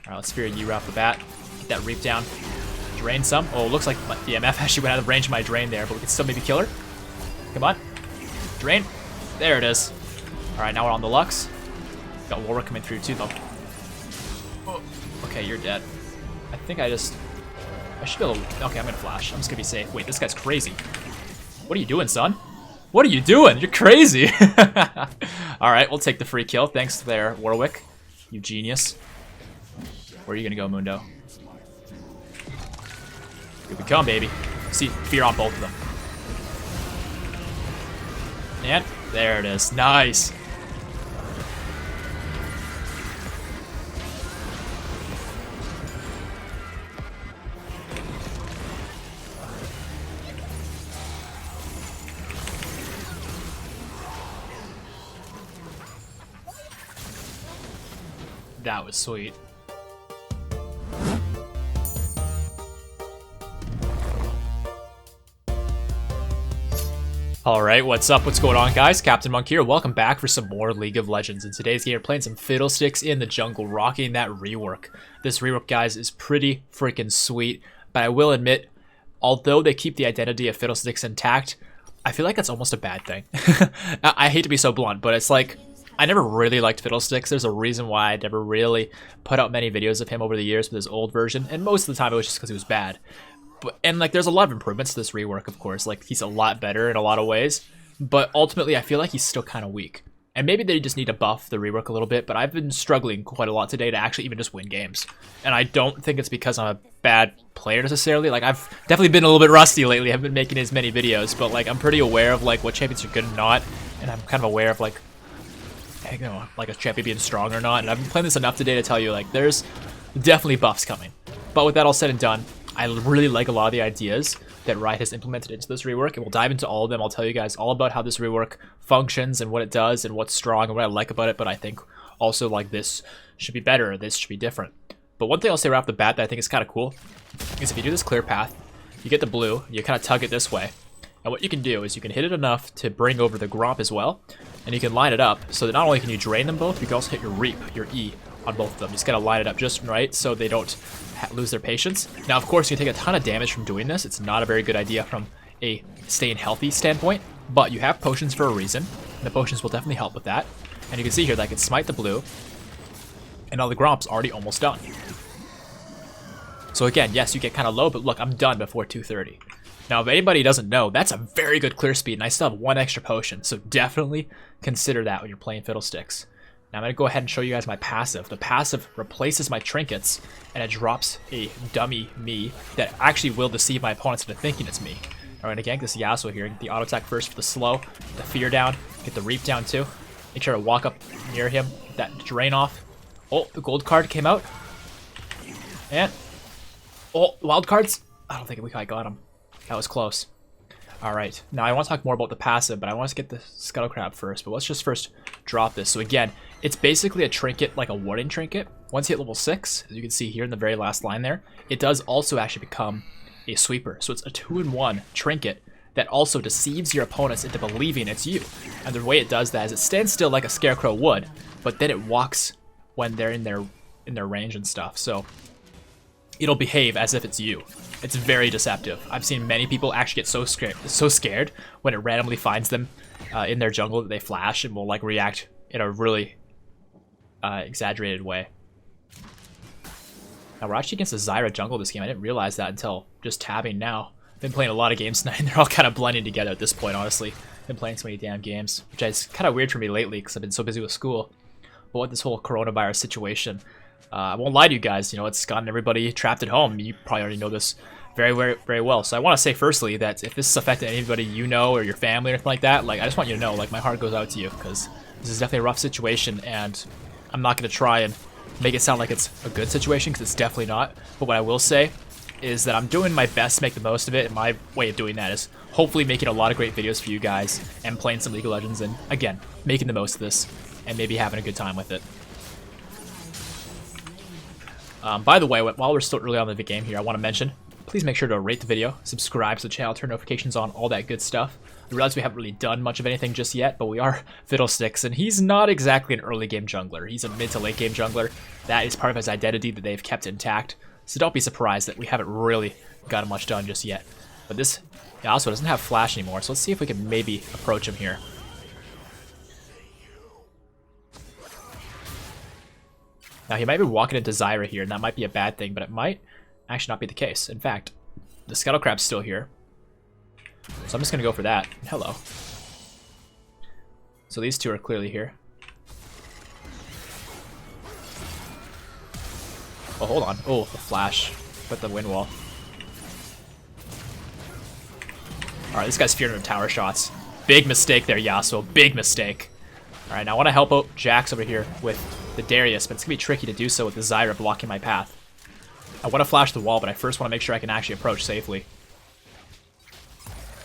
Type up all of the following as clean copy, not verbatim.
Alright, let's Fear you right off the bat. Get that Reap down. Drain some. Oh, looks like the MF actually went out of range of my drain there, but we can still maybe kill her. Come on. Drain. There it is. Alright, now we're on the Lux. Got Warwick coming through too, though. Oh, okay, you're dead. I think I should be able to... Okay, I'm gonna flash. I'm just gonna be safe. Wait, this guy's crazy. What are you doing, son? What are you doing? You're crazy. Alright, we'll take the free kill. Thanks there, Warwick. You genius. Where are you gonna go, Mundo? Here we come, baby. See, Fear on both of them. And there it is. Nice. That was sweet. Alright, what's up? What's going on, guys? CaptainMonk here. Welcome back for some more League of Legends. In today's game, we're playing some Fiddlesticks in the jungle, rocking that rework. This rework, guys, is pretty freaking sweet, but I will admit, although they keep the identity of Fiddlesticks intact, I feel like that's almost a bad thing. I hate to be so blunt, but it's like, I never really liked Fiddlesticks. There's a reason why I never really put out many videos of him over the years with his old version, and most of the time it was just because he was bad. And like, there's a lot of improvements to this rework, of course. Like, he's a lot better in a lot of ways, but ultimately I feel like he's still kind of weak. And maybe they just need to buff the rework a little bit, but I've been struggling quite a lot today to actually even just win games. And I don't think it's because I'm a bad player necessarily. Like, I've definitely been a little bit rusty lately. I haven't been making as many videos, but like, I'm pretty aware of like what champions are good and not, and I'm kind of aware of like, you know, like a champion being strong or not. And I've been playing this enough today to tell you, like, there's definitely buffs coming. But with that all said and done, I really like a lot of the ideas that Riot has implemented into this rework, and we'll dive into all of them. I'll tell you guys all about how this rework functions and what it does and what's strong and what I like about it, but I think also like this should be better, or this should be different. But one thing I'll say right off the bat that I think is kind of cool is if you do this clear path, you get the blue, you kind of tug it this way, and what you can do is you can hit it enough to bring over the Gromp as well, and you can line it up so that not only can you drain them both, you can also hit your Reap, your E, on both of them. You just gotta line it up just right so they don't lose their patience. Now, of course, you can take a ton of damage from doing this. It's not a very good idea from a staying healthy standpoint, but you have potions for a reason, and the potions will definitely help with that. And you can see here that I can smite the blue, and now the Gromp's already almost done. So again, yes, you get kind of low, but look, I'm done before 230. Now, if anybody doesn't know, that's a very good clear speed, and I still have one extra potion, so definitely consider that when you're playing Fiddlesticks. Now I'm going to go ahead and show you guys my passive. The passive replaces my trinkets, and it drops a dummy me that actually will deceive my opponents into thinking it's me. Alright, again, this Yasuo here. Get the auto attack first for the slow, get the Fear down, get the Reap down too. Make sure to walk up near him, get that drain off. Oh, the gold card came out. And, oh, wild cards? I don't think we quite got him. That was close. Alright, now I want to talk more about the passive, but I want to get the Scuttle Crab first. But let's just first drop this. So again, it's basically a trinket, like a warding trinket. Once you hit level 6, as you can see here in the very last line there, it does also actually become a sweeper. So it's a 2-in-1 trinket that also deceives your opponents into believing it's you. And the way it does that is it stands still like a scarecrow would, but then it walks when they're in their range and stuff. So it'll behave as if it's you. It's very deceptive. I've seen many people actually get so scared when it randomly finds them in their jungle that they flash and will like react in a really exaggerated way. Now we're actually against a Zyra jungle this game. I didn't realize that until just tabbing now. I've been playing a lot of games tonight and they're all kind of blending together at this point, honestly. I've been playing so many damn games, which is kind of weird for me lately because I've been so busy with school. But with this whole coronavirus situation, I won't lie to you guys, you know, it's gotten everybody trapped at home. You probably already know this very, very, very well. So I want to say firstly that if this has affected anybody you know or your family or anything like that, like I just want you to know, like my heart goes out to you because this is definitely a rough situation and I'm not going to try and make it sound like it's a good situation because it's definitely not. But what I will say is that I'm doing my best to make the most of it, and my way of doing that is hopefully making a lot of great videos for you guys and playing some League of Legends and, again, making the most of this and maybe having a good time with it. By the way, while we're still early on in the game here, I want to mention, please make sure to rate the video, subscribe to the channel, turn notifications on, all that good stuff. I realize we haven't really done much of anything just yet, but we are Fiddlesticks, and he's not exactly an early game jungler. He's a mid to late game jungler. That is part of his identity that they've kept intact. So don't be surprised that we haven't really gotten much done just yet. But this also doesn't have flash anymore, so let's see if we can maybe approach him here. Now he might be walking into Zyra here, and that might be a bad thing, but it might actually not be the case. In fact, the Scuttle Crab's still here. So I'm just going to go for that. Hello. So these two are clearly here. Oh, hold on. Oh, the flash. Put the wind wall. Alright, this guy's fearing of tower shots. Big mistake there, Yasuo. Big mistake. Alright, now I want to help out Jax over here with the Darius, but it's going to be tricky to do so with the Zyra blocking my path. I want to flash the wall, but I first want to make sure I can actually approach safely.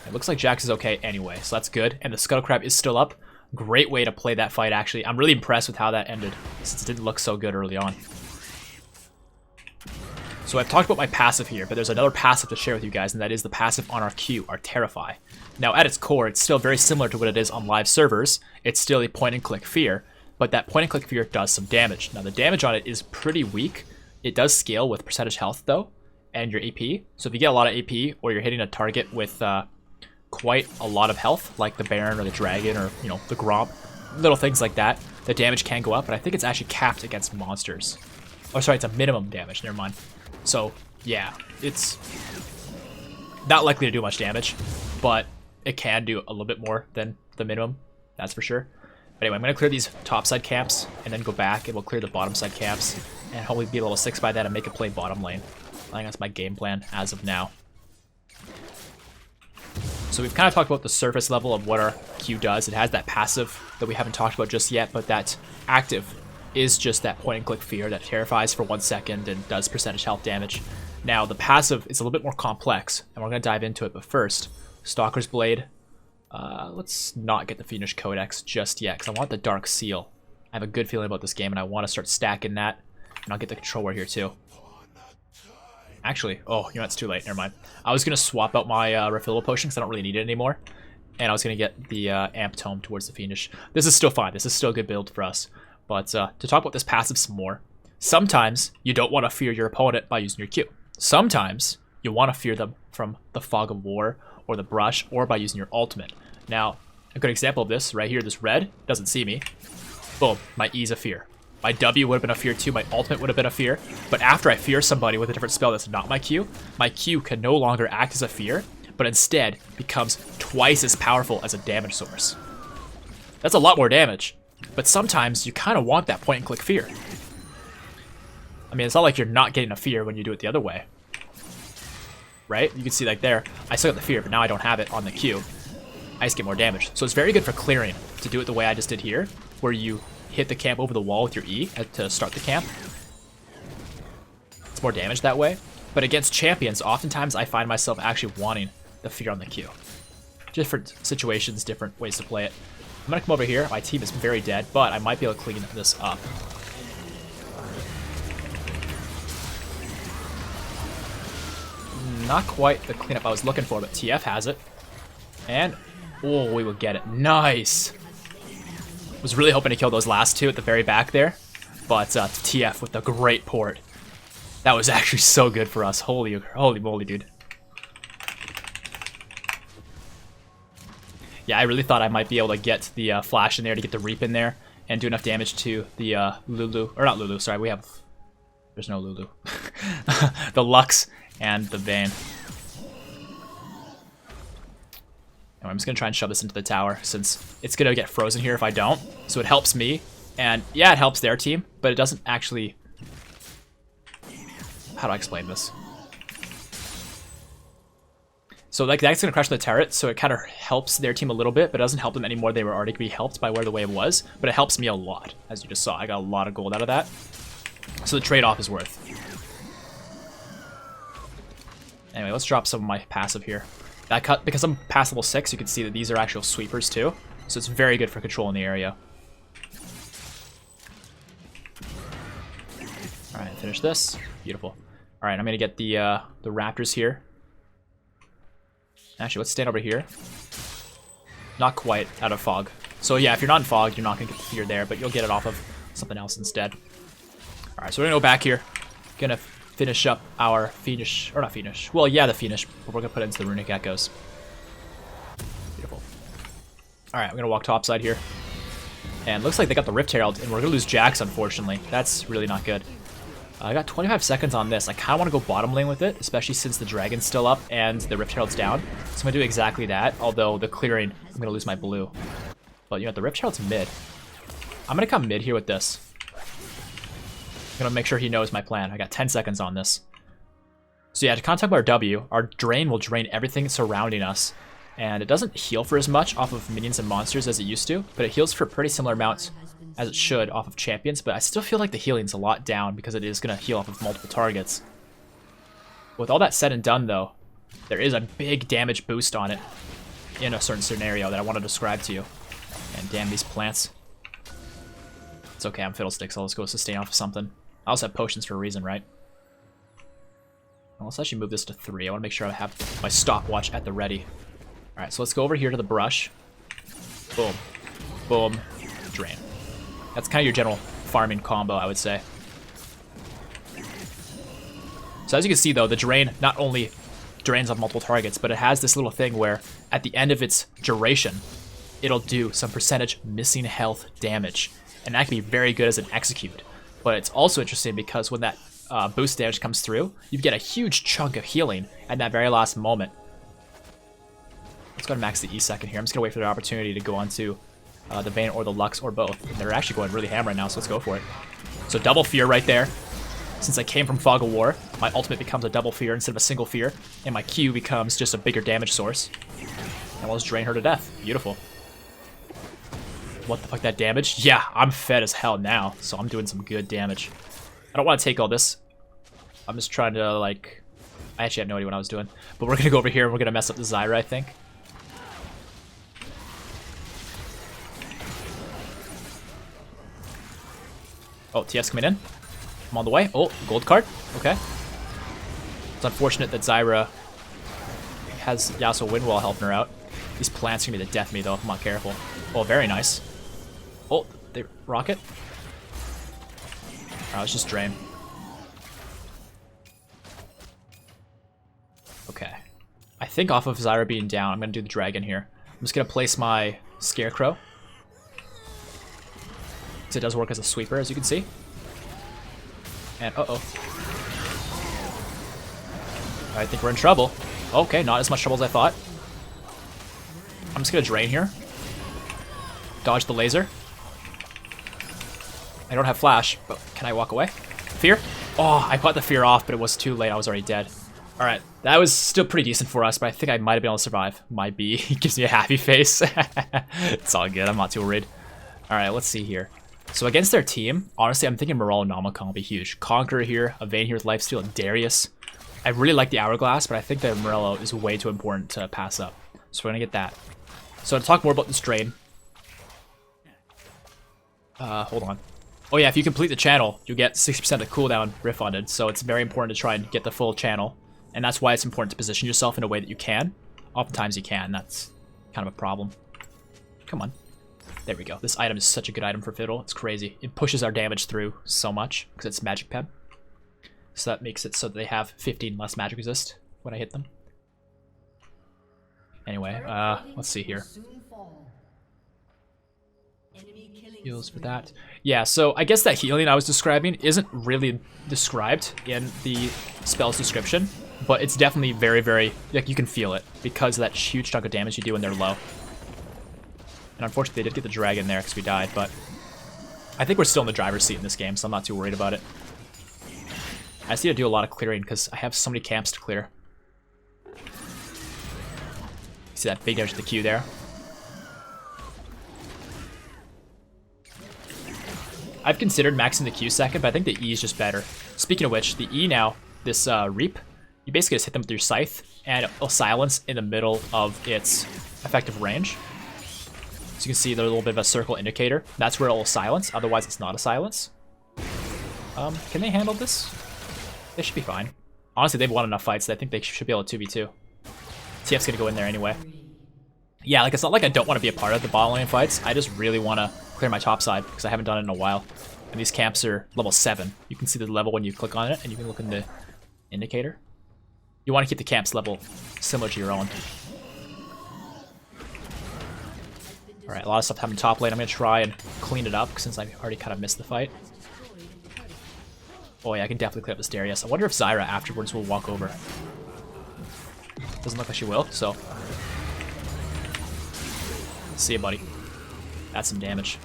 It looks like Jax is okay anyway, so that's good. And the Scuttle Crab is still up. Great way to play that fight, actually. I'm really impressed with how that ended, since it didn't look so good early on. So I've talked about my passive here, but there's another passive to share with you guys, and that is the passive on our Q, our Terrify. Now, at its core, it's still very similar to what it is on live servers. It's still a point-and-click fear, but that point-and-click fear does some damage. Now, the damage on it is pretty weak. It does scale with percentage health, though, and your AP. So if you get a lot of AP, or you're hitting a target with quite a lot of health, like the Baron or the Dragon or, you know, the Gromp, little things like that, the damage can go up, but I think it's actually capped against monsters. Oh, sorry, it's a minimum damage, never mind. So, yeah, it's not likely to do much damage, but it can do a little bit more than the minimum, that's for sure. But anyway, I'm going to clear these topside camps, and then go back, and we'll clear the bottom side camps, and hopefully be level 6 by then and make a play bottom lane. I think that's my game plan as of now. So we've kind of talked about the surface level of what our Q does. It has that passive that we haven't talked about just yet, but that active is just that point-and-click fear that terrifies for 1 second and does percentage health damage. Now, the passive is a little bit more complex, and we're going to dive into it, but first, Stalker's Blade. Let's not get the Fiendish Codex just yet, because I want the Dark Seal. I have a good feeling about this game, and I want to start stacking that, and I'll get the Control Ward here, too. Actually, oh, you know, it's too late, never mind. I was going to swap out my refillable potion, because I don't really need it anymore, and I was going to get the Amp Tome towards the Fiendish. This is still fine, this is still a good build for us. But to talk about this passive some more, sometimes you don't want to fear your opponent by using your Q. Sometimes you want to fear them from the Fog of War or the Brush or by using your ultimate. Now, a good example of this right here, this red doesn't see me. Boom, my E's a fear. My W would have been a fear too, my ultimate would have been a fear. But after I fear somebody with a different spell that's not my Q can no longer act as a fear, but instead becomes twice as powerful as a damage source. That's a lot more damage. But sometimes you kind of want that point-and-click fear. I mean, it's not like you're not getting a fear when you do it the other way. Right? You can see like there, I still got the fear, but now I don't have it on the Q. I just get more damage. So it's very good for clearing to do it the way I just did here, where you hit the camp over the wall with your E to start the camp. It's more damage that way. But against champions, oftentimes I find myself actually wanting the fear on the Q. Different situations, different ways to play it. I'm gonna come over here. My team is very dead, but I might be able to clean this up. Not quite the cleanup I was looking for, but TF has it. And, oh, we will get it. Nice! Was really hoping to kill those last two at the very back there, but TF with the great port. That was actually so good for us. Holy moly, dude. Yeah, I really thought I might be able to get the flash in there to get the Reap in there and do enough damage to the Lulu. Or not Lulu, sorry, we have... There's no Lulu. The Lux and the Vayne. Anyway, I'm just going to try and shove this into the tower since it's going to get frozen here if I don't. So it helps me. And yeah, it helps their team, but it doesn't actually... How do I explain this? So like that's gonna crush the turret, so it kind of helps their team a little bit, but it doesn't help them anymore. They were already gonna be helped by where the wave was, but it helps me a lot, as you just saw. I got a lot of gold out of that, so the trade-off is worth. Anyway, let's drop some of my passive here. That cut because I'm past level 6, you can see that these are actual sweepers too, so it's very good for controlling the area. All right, finish this. Beautiful. Alright, I'm gonna get the raptors here. Actually, let's stand over here. Not quite out of fog. So yeah, if you're not in fog, you're not gonna get the fear there, but you'll get it off of something else instead. Alright, so we're gonna go back here. Gonna finish up our Fiendish, or not Fiendish. Well, yeah, the Fiendish, but we're gonna put it into the Runic Echoes. Beautiful. Alright, we're gonna walk topside here. And looks like they got the Rift Herald, and we're gonna lose Jax, unfortunately. That's really not good. I got 25 seconds on this. I kind of want to go bottom lane with it, especially since the Dragon's still up and the Rift Herald's down. So I'm going to do exactly that, although the clearing, I'm going to lose my blue. But, you know, the Rift Herald's mid. I'm going to come mid here with this. I'm going to make sure he knows my plan. I got 10 seconds on this. So yeah, to contact our W, our Drain will drain everything surrounding us. And it doesn't heal for as much off of minions and monsters as it used to, but it heals for pretty similar amounts as it should off of champions, but I still feel like the healing's a lot down because it is going to heal off of multiple targets. With all that said and done, though, there is a big damage boost on it in a certain scenario that I want to describe to you. And damn these plants. It's okay, I'm Fiddlesticks, I'll just go sustain off of something. I also have potions for a reason, right? Well, let's actually move this to 3. I want to make sure I have my stopwatch at the ready. Alright, so let's go over here to the brush. Boom. Boom. Drain. That's kind of your general farming combo, I would say. So as you can see, though, the Drain not only drains off multiple targets, but it has this little thing where at the end of its duration, it'll do some percentage missing health damage. And that can be very good as an execute. But it's also interesting because when that boost damage comes through, you get a huge chunk of healing at that very last moment. Let's go to max the E second here. I'm just going to wait for the opportunity to go onto the Vayne or the Lux or both. And they're actually going really ham right now, so let's go for it. So double fear right there. Since I came from Fog of War, my ultimate becomes a double fear instead of a single fear, and my Q becomes just a bigger damage source. And we'll just drain her to death. Beautiful. What the fuck, that damage? Yeah, I'm fed as hell now, so I'm doing some good damage. I don't want to take all this. I'm just trying to, like... I actually have no idea what I was doing. But we're going to go over here and we're going to mess up the Zyra, I think. Oh, TS coming in. I'm on the way. Oh, gold card. Okay. It's unfortunate that Zyra has Yasuo Windwall helping her out. These plants are going to be the death of me, though, if I'm not careful. Oh, very nice. Oh, they rocket. Alright, let's just drain. Okay. I think off of Zyra being down, I'm going to do the dragon here. I'm just going to place my Scarecrow. So it does work as a sweeper, as you can see. And uh-oh. I think we're in trouble. Okay, not as much trouble as I thought. I'm just gonna drain here. Dodge the laser. I don't have flash, but can I walk away? Fear? Oh, I caught the fear off, but it was too late. I was already dead. Alright, that was still pretty decent for us, but I think I might have been able to survive. Might be. He gives me a happy face. It's all good. I'm not too worried. Alright, let's see here. So against their team, honestly, I'm thinking Morale and Nomicon will be huge. Conqueror here, a Vayne here with lifesteal, and Darius. I really like the Hourglass, but I think that Morello is way too important to pass up. So we're going to get that. So to talk more about this drain. Hold on. Oh yeah, if you complete the channel, you get 60% of the cooldown refunded. So it's very important to try and get the full channel. And that's why it's important to position yourself in a way that you can. Oftentimes you can. That's kind of a problem. Come on. There we go. This item is such a good item for Fiddle. It's crazy. It pushes our damage through so much because it's magic pen. So that makes it so that they have 15 less magic resist when I hit them. Anyway, let's see here. Heals for that. Yeah, so I guess that healing I was describing isn't really described in the spell's description, but it's definitely very, very, like, you can feel it because of that huge chunk of damage you do when they're low. And unfortunately, they did get the dragon there because we died, but I think we're still in the driver's seat in this game, so I'm not too worried about it. I just need to do a lot of clearing because I have so many camps to clear. See that big damage to the Q there? I've considered maxing the Q second, but I think the E is just better. Speaking of which, the E now, this Reap, you basically just hit them with your Scythe, and it'll silence in the middle of its effective range. So you can see there's a little bit of a circle indicator. That's where it will silence, otherwise it's not a silence. Can they handle this? They should be fine. Honestly, they've won enough fights that I think they should be able to 2v2. TF's gonna go in there anyway. Yeah, like it's not like I don't want to be a part of the bottom lane fights. I just really want to clear my top side because I haven't done it in a while. And these camps are level 7. You can see the level when you click on it, and you can look in the indicator. You want to keep the camps level similar to your own. Alright, a lot of stuff happening top lane. I'm going to try and clean it up since I already kind of missed the fight. Oh yeah, I can definitely clear up this Darius. I wonder if Zyra afterwards will walk over. Doesn't look like she will, so... See you, buddy. That's some damage.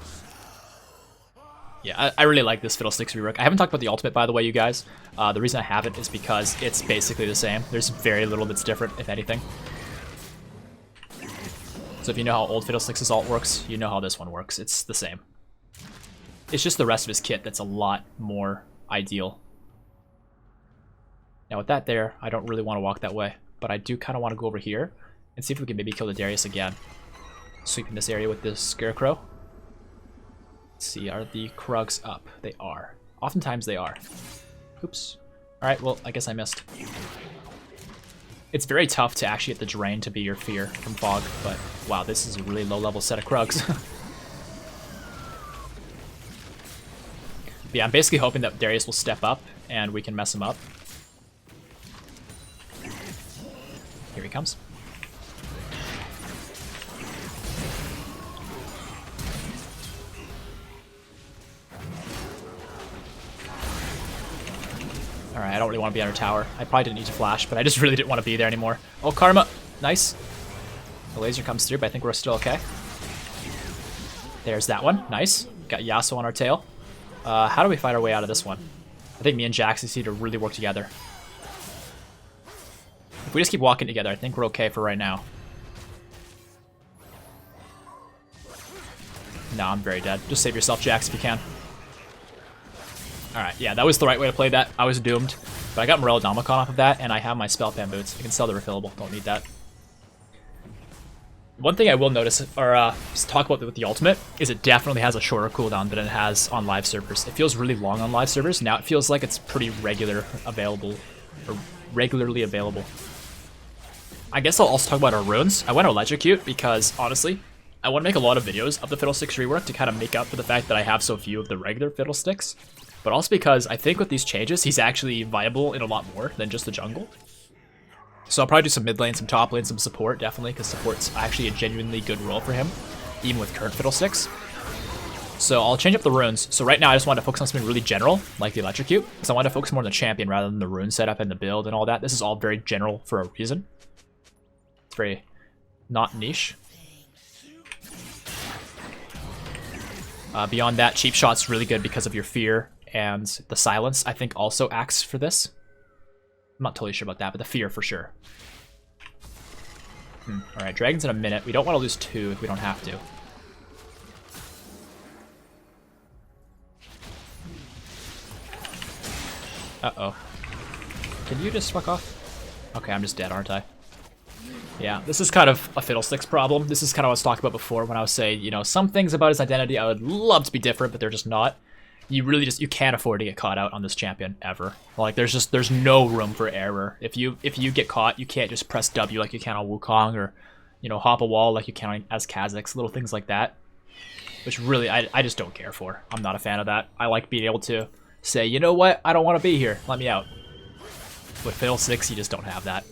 Yeah, I really like this Fiddlesticks rework. I haven't talked about the ultimate, by the way, you guys. The reason I haven't is because it's basically the same. There's very little that's different, if anything. So if you know how old Fiddlesticks' ult works, you know how this one works. It's the same. It's just the rest of his kit that's a lot more ideal. Now with that there, I don't really want to walk that way, but I do kind of want to go over here and see if we can maybe kill the Darius again. Sweeping this area with this Scarecrow. Let's see, are the Krugs up? They are. Oftentimes they are. Oops. Alright, well, I guess I missed. It's very tough to actually get the Drain to be your fear from Fog, but wow, this is a really low-level set of Krugs. Yeah, I'm basically hoping that Darius will step up and we can mess him up. Here he comes. Alright, I don't really want to be under tower. I probably didn't need to flash, but I just really didn't want to be there anymore. Oh, Karma! Nice. The laser comes through, but I think we're still okay. There's that one. Nice. Got Yasuo on our tail. How do we fight our way out of this one? I think me and Jax need to really work together. If we just keep walking together, I think we're okay for right now. No, I'm very dead. Just save yourself, Jax, if you can. Alright, yeah, that was the right way to play that. I was doomed. But I got Morello Domicon off of that, and I have my Spell Pan boots. I can sell the refillable. Don't need that. One thing I will notice, or talk about with the ultimate, is it definitely has a shorter cooldown than it has on live servers. It feels really long on live servers. Now it feels like it's pretty regularly available. I guess I'll also talk about our runes. I went electrocute because, honestly, I want to make a lot of videos of the Fiddlesticks rework to kind of make up for the fact that I have so few of the regular Fiddlesticks. But also because I think with these changes, he's actually viable in a lot more than just the jungle. So I'll probably do some mid lane, some top lane, some support, definitely, because support's actually a genuinely good role for him, even with current Fiddlesticks. So I'll change up the runes. So right now I just want to focus on something really general, like the electrocute, because I want to focus more on the champion rather than the rune setup and the build and all that. This is all very general for a reason. It's very not niche. Beyond that, cheap shot's really good because of your fear, and the silence I think also acts for this. I'm not totally sure about that, but the fear for sure. Alright, dragons in a minute. We don't want to lose 2 if we don't have to. Uh-oh. Can you just fuck off? Okay, I'm just dead, aren't I? Yeah, this is kind of a Fiddlesticks problem. This is kind of what I was talking about before when I was saying, you know, some things about his identity I would love to be different, but they're just not. You really just, you can't afford to get caught out on this champion ever. Like there's no room for error. If you get caught, you can't just press W like you can on Wukong, or, you know, hop a wall like you can as Kha'Zix, little things like that. Which really, I just don't care for. I'm not a fan of that. I like being able to say, you know what, I don't want to be here, let me out. With Fiddlesticks, you just don't have that.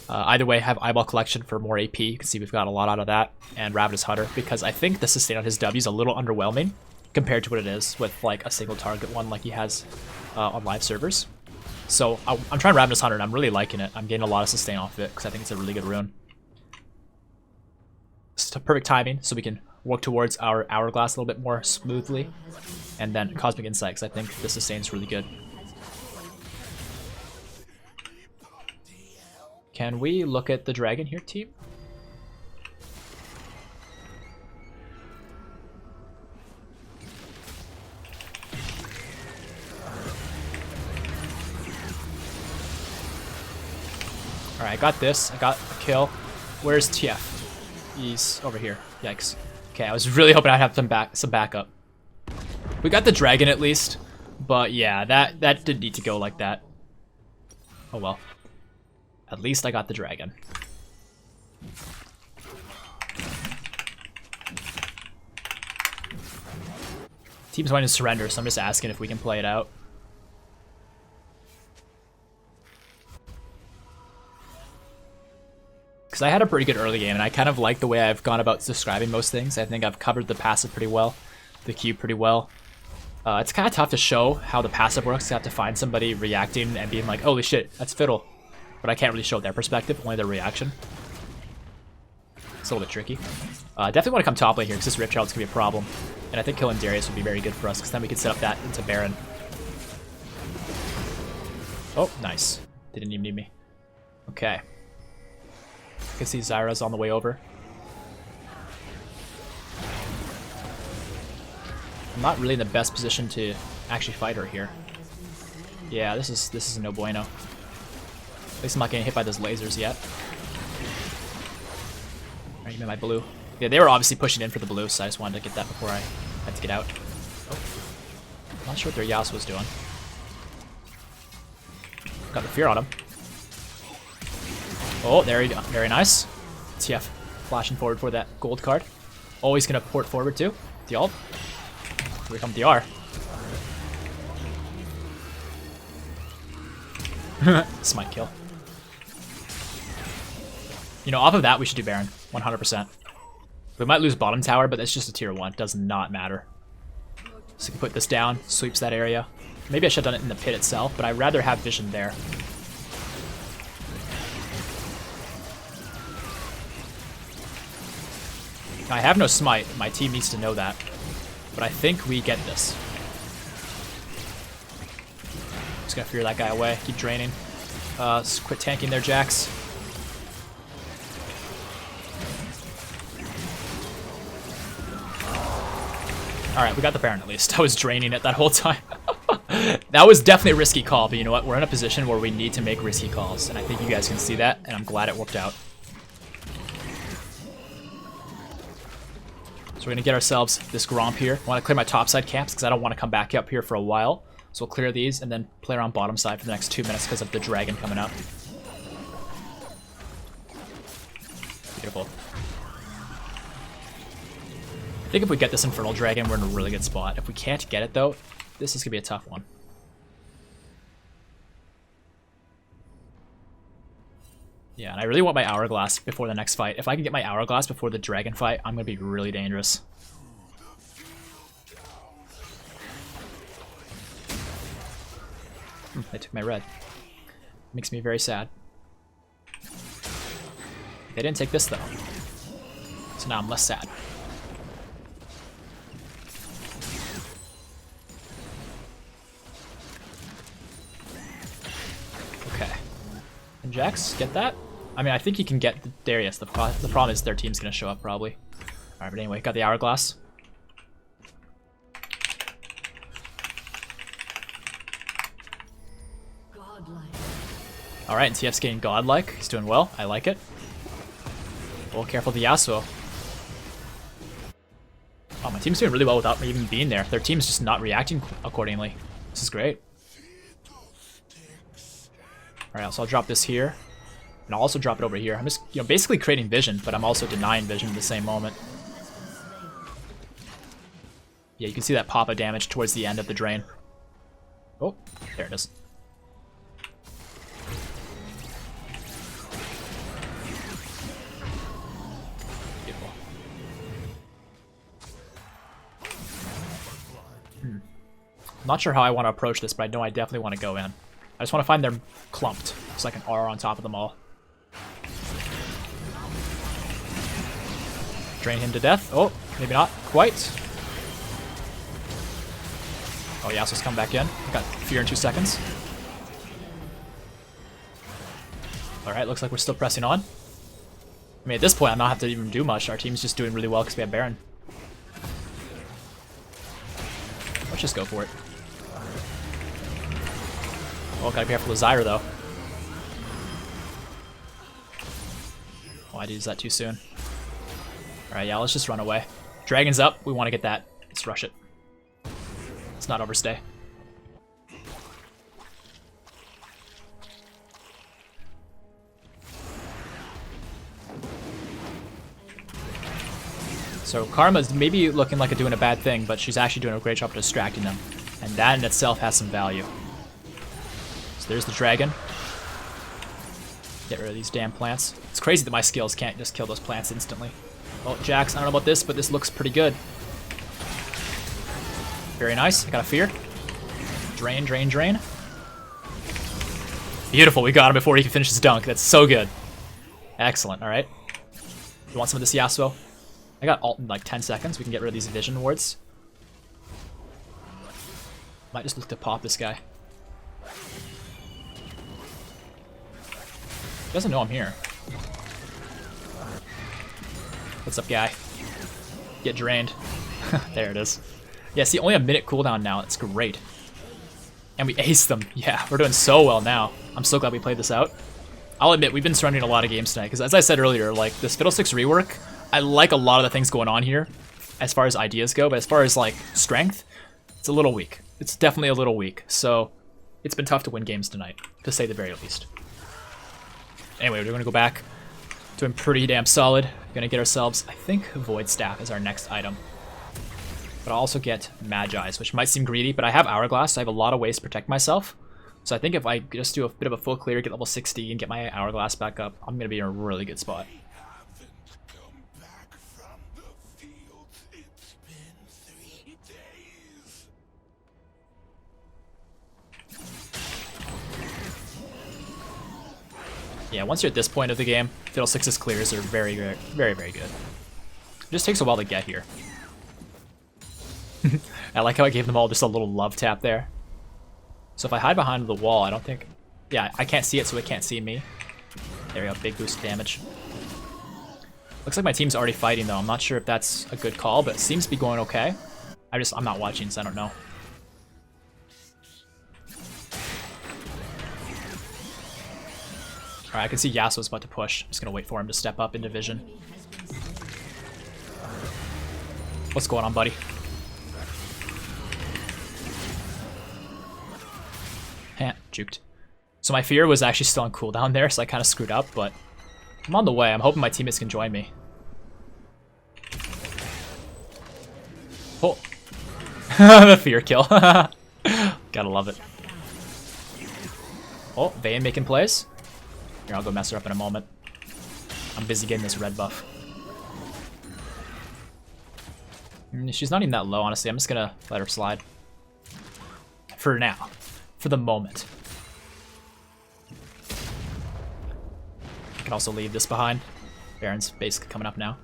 Either way, have Eyeball Collection for more AP. You can see we've got a lot out of that. And Ravenous Hunter, because I think the sustain on his W is a little underwhelming compared to what it is with like a single target one like he has on live servers. So I'm trying Ravenous Hunter and I'm really liking it. I'm getting a lot of sustain off of it because I think it's a really good rune. It's perfect timing so we can work towards our Hourglass a little bit more smoothly. And then Cosmic Insight, because I think the sustain's really good. Can we look at the dragon here, team? Alright, I got this. I got a kill. Where's TF? He's over here. Yikes. Okay, I was really hoping I'd have some backup. We got the dragon at least, but yeah, that didn't need to go like that. Oh well. At least I got the dragon. Team's wanting to surrender, so I'm just asking if we can play it out. Because I had a pretty good early game, and I kind of like the way I've gone about describing most things. I think I've covered the passive pretty well, the Q pretty well. It's kind of tough to show how the passive works. You have to find somebody reacting and being like, holy shit, that's Fiddle. But I can't really show their perspective, only their reaction. It's a little bit tricky. Definitely want to come top lane here, because this Rift Herald's going to be a problem. And I think killing Darius would be very good for us, because then we could set up that into Baron. Oh, nice. Didn't even need me. Okay. I can see Zyra's on the way over. I'm not really in the best position to actually fight her here. Yeah, this is no bueno. At least I'm not getting hit by those lasers yet. Alright, give me my blue. Yeah, they were obviously pushing in for the blue, so I just wanted to get that before I had to get out. Oh. I'm not sure what their Yasuo's doing. Got the fear on him. Oh, there you go. Very nice. TF flashing forward for that gold card. Always gonna port forward too. The ult. Here comes the R. Smite kill. You know, off of that, we should do Baron. 100%. We might lose bottom tower, but that's just a tier 1. It does not matter. So we can put this down, sweeps that area. Maybe I should have done it in the pit itself, but I'd rather have vision there. I have no smite. My team needs to know that. But I think we get this. Just gotta fear that guy away. Keep draining. Quit tanking there, Jax. Alright, we got the Baron at least. I was draining it that whole time. That was definitely a risky call, but you know what? We're in a position where we need to make risky calls, and I think you guys can see that, and I'm glad it worked out. So we're going to get ourselves this Gromp here. I want to clear my topside camps because I don't want to come back up here for a while. So we'll clear these and then play around bottom side for the next 2 minutes because of the dragon coming up. Beautiful. I think if we get this Infernal Dragon, we're in a really good spot. If we can't get it though, this is going to be a tough one. Yeah, and I really want my Hourglass before the next fight. If I can get my Hourglass before the Dragon fight, I'm going to be really dangerous. They took my red. Makes me very sad. They didn't take this though. So now I'm less sad. Okay. And Jax, get that? I mean, I think you can get Darius. The problem is their team's going to show up, probably. Alright, but anyway, got the Hourglass. Alright, and TF's getting godlike. He's doing well. I like it. Oh, careful of the Yasuo. Oh, my team's doing really well without me even being there. Their team's just not reacting accordingly. This is great. Alright, so I'll drop this here. And I'll also drop it over here. I'm just, basically creating vision, but I'm also denying vision at the same moment. Yeah, you can see that pop-up damage towards the end of the drain. Oh, there it is. Beautiful. Not sure how I want to approach this, but I know I definitely want to go in. I just want to find them clumped, so I can R on top of them all. Drain him to death. Oh, maybe not quite. Oh, Yasuo's come back in. Got fear in 2 seconds. Alright, looks like we're still pressing on. I mean, at this point, I'm not have to even do much. Our team's just doing really well because we have Baron. Let's just go for it. Oh, gotta be careful with Zyra, though. Oh, I used that too soon. Alright, yeah, let's just run away. Dragon's up. We want to get that. Let's rush it. Let's not overstay. So Karma's maybe looking like doing a bad thing, but she's actually doing a great job of distracting them. And that in itself has some value. So there's the dragon. Get rid of these damn plants. It's crazy that my skills can't just kill those plants instantly. Well, Jax, I don't know about this, but this looks pretty good. Very nice. I got a fear. Drain, drain, drain. Beautiful. We got him before he can finish his dunk. That's so good. Excellent. All right. You want some of this Yasuo? I got ult in like 10 seconds. We can get rid of these vision wards. Might just look to pop this guy. He doesn't know I'm here. What's up, guy? Get drained. There it is. Yeah, see, only a minute cooldown now. It's great. And we aced them. Yeah, we're doing so well now. I'm so glad we played this out. I'll admit, we've been surrendering a lot of games tonight, because as I said earlier, like, this Fiddlesticks rework, I like a lot of the things going on here, as far as ideas go, but as far as, like, strength, it's a little weak. It's definitely a little weak, so it's been tough to win games tonight, to say the very least. Anyway, we're going to go back, doing pretty damn solid. We're going to get ourselves, I think, Void Staff is our next item. But I'll also get Magi's, which might seem greedy, but I have Hourglass, so I have a lot of ways to protect myself. So I think if I just do a bit of a full clear, get level 60, and get my Hourglass back up, I'm going to be in a really good spot. Yeah, once you're at this point of the game, Fiddlesticks' clears are very, very, very, very good. It just takes a while to get here. I like how I gave them all just a little love tap there. So if I hide behind the wall, I don't think... Yeah, I can't see it, so it can't see me. There we go, big boost of damage. Looks like my team's already fighting, though. I'm not sure if that's a good call, but it seems to be going okay. I'm not watching, so I don't know. Alright, I can see Yasuo's about to push. I'm just gonna wait for him to step up into vision. What's going on, buddy? Juked. So my fear was actually still on cooldown there, so I kind of screwed up, but I'm on the way. I'm hoping my teammates can join me. Oh. The fear kill. Gotta love it. Oh, Vayne making plays. Here, I'll go mess her up in a moment. I'm busy getting this red buff. She's not even that low, honestly. I'm just gonna let her slide. For now. For the moment. I can also leave this behind. Baron's basically coming up now.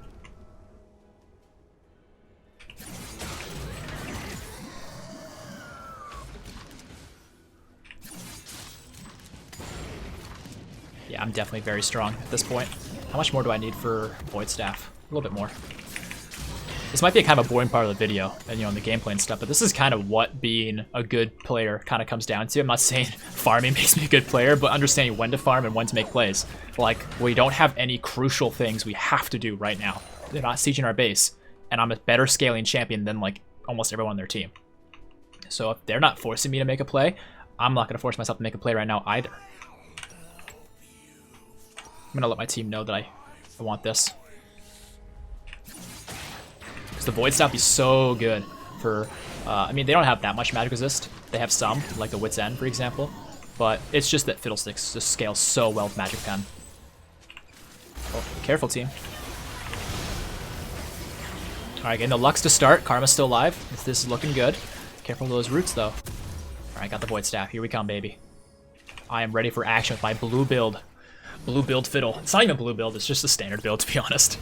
Yeah, I'm definitely very strong at this point. How much more do I need for Void Staff? A little bit more. This might be a kind of a boring part of the video, and you know, in the gameplay and stuff, but this is kind of what being a good player kind of comes down to. I'm not saying farming makes me a good player, but understanding when to farm and when to make plays. Like, we don't have any crucial things we have to do right now. They're not sieging our base, and I'm a better scaling champion than, like, almost everyone on their team. So if they're not forcing me to make a play, I'm not going to force myself to make a play right now either. I'm going to let my team know that I want this. Because the Void Staff is so good for... I mean, they don't have that much magic resist. They have some, like the Wit's End, for example. But it's just that Fiddlesticks just scales so well with Magic Pen. Oh, careful, team. Alright, getting the Lux to start. Karma's still alive. This is looking good. Careful of those roots, though. Alright, got the Void Staff. Here we come, baby. I am ready for action with my blue build. Blue build Fiddle. It's not even blue build, it's just a standard build, to be honest.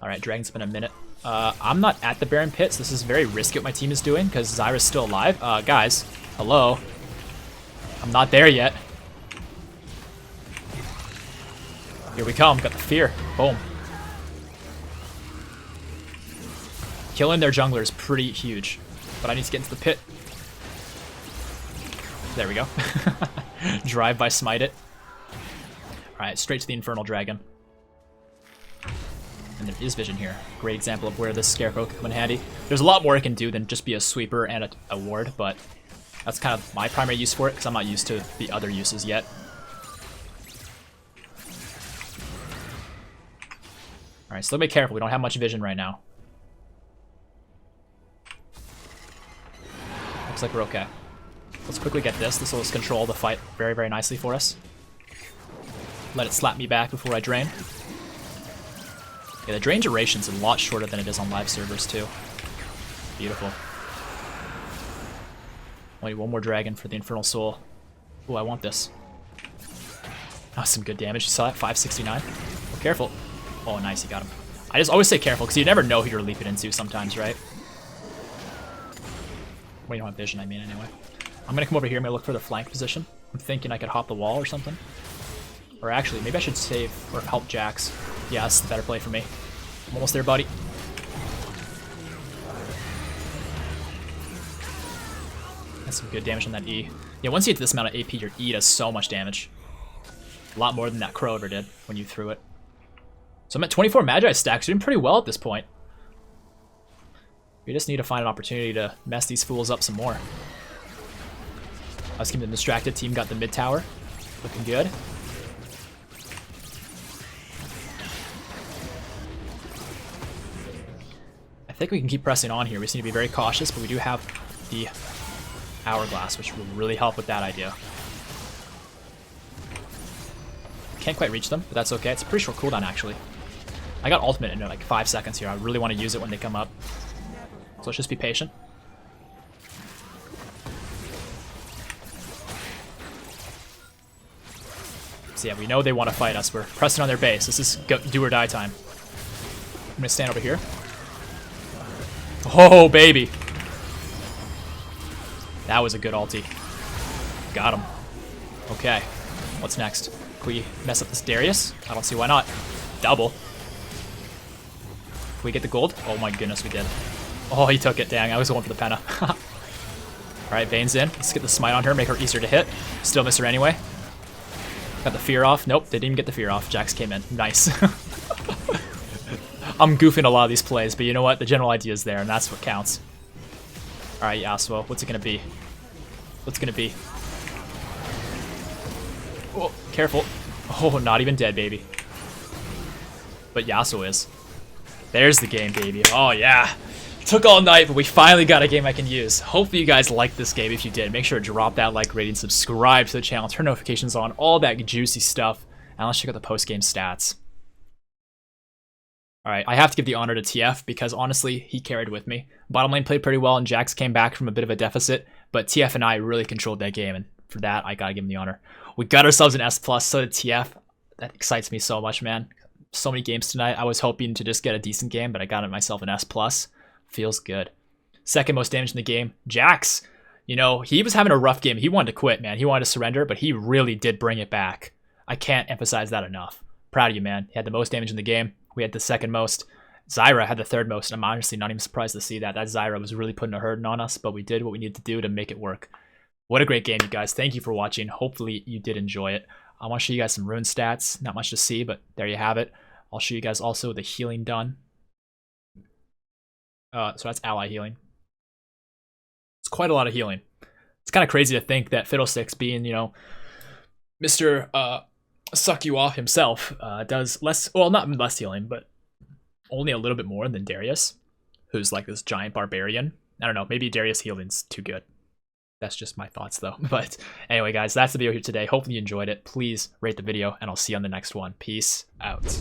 Alright, Dragon's been a minute. I'm not at the Baron Pit, so this is very risky what my team is doing, because Zyra's still alive. Guys, hello. I'm not there yet. Here we come, got the fear. Boom. Killing their jungler is pretty huge, but I need to get into the pit. There we go. Drive by smite it. Alright, straight to the Infernal Dragon. And there is vision here. Great example of where this Scarecrow can come in handy. There's a lot more it can do than just be a sweeper and a ward, but that's kind of my primary use for it, because I'm not used to the other uses yet. Alright, so be careful. We don't have much vision right now. Looks like we're okay. Let's quickly get this. This will just control the fight very, very nicely for us. Let it slap me back before I drain. Yeah, the drain duration's a lot shorter than it is on live servers, too. Beautiful. Only one more dragon for the Infernal Soul. Ooh, I want this. Oh, some good damage. You saw that? 569. Oh, careful. Oh, nice. You got him. I just always say careful, because you never know who you're leaping into sometimes, right? Well, you don't have vision, I mean, anyway. I'm going to come over here. I'm going to look for the flank position. I'm thinking I could hop the wall or something. Or actually, maybe I should save or help Jax. Yeah, that's the better play for me. I'm almost there, buddy. That's some good damage on that E. Yeah, once you get to this amount of AP, your E does so much damage. A lot more than that Crow ever did when you threw it. So I'm at 24 Magi stacks. Doing pretty well at this point. We just need to find an opportunity to mess these fools up some more. I was keeping them distracted. Team got the mid tower. Looking good. I think we can keep pressing on here. We just need to be very cautious, but we do have the Hourglass, which will really help with that idea. Can't quite reach them, but that's okay. It's a pretty short cooldown, actually. I got ultimate in like 5 seconds here. I really want to use it when they come up. So let's just be patient. So yeah, we know they want to fight us. We're pressing on their base. This is do or die time. I'm going to stand over here. Oh, baby. That was a good ulti. Got him. Okay. What's next? Can we mess up this Darius? I don't see why not. Double. Can we get the gold? Oh my goodness, we did. Oh, he took it. Dang, I was going for the Penna. Alright, Vayne's in. Let's get the smite on her, make her easier to hit. Still miss her anyway. Got the fear off. Nope, they didn't even get the fear off. Jax came in. Nice. I'm goofing a lot of these plays, but you know what? The general idea is there, and that's what counts. Alright, Yasuo, what's it gonna be? What's it gonna be? Oh, careful. Oh, not even dead, baby. But Yasuo is. There's the game, baby. Oh, yeah. Took all night, but we finally got a game I can use. Hopefully you guys liked this game. If you did, make sure to drop that like rating, subscribe to the channel, turn notifications on, all that juicy stuff. And let's check out the post-game stats. Alright, I have to give the honor to TF because honestly, he carried with me. Bottom lane played pretty well and Jax came back from a bit of a deficit, but TF and I really controlled that game, and for that, I gotta give him the honor. We got ourselves an S+, so did TF. That excites me so much, man. So many games tonight. I was hoping to just get a decent game, but I got it myself an S+. Feels good. Second most damage in the game, Jax. You know, he was having a rough game. He wanted to quit, man. He wanted to surrender, but he really did bring it back. I can't emphasize that enough. Proud of you, man. He had the most damage in the game. We had the second most. Zyra had the third most, and I'm honestly not even surprised to see that. That Zyra was really putting a hurting on us, but we did what we needed to do to make it work. What a great game, you guys. Thank you for watching. Hopefully you did enjoy it. I want to show you guys some rune stats. Not much to see, but there you have it. I'll show you guys also the healing done. So that's ally healing. It's quite a lot of healing. It's kind of crazy to think that Fiddlesticks, being, you know, Mr. Suck You Off himself, does less, well, not less healing, but only a little bit more than Darius, who's like this giant barbarian. I don't know, maybe Darius healing's too good. That's just my thoughts though. But anyway, guys, that's the video here today. Hopefully you enjoyed it. Please rate the video, and I'll see you on the next one. Peace out.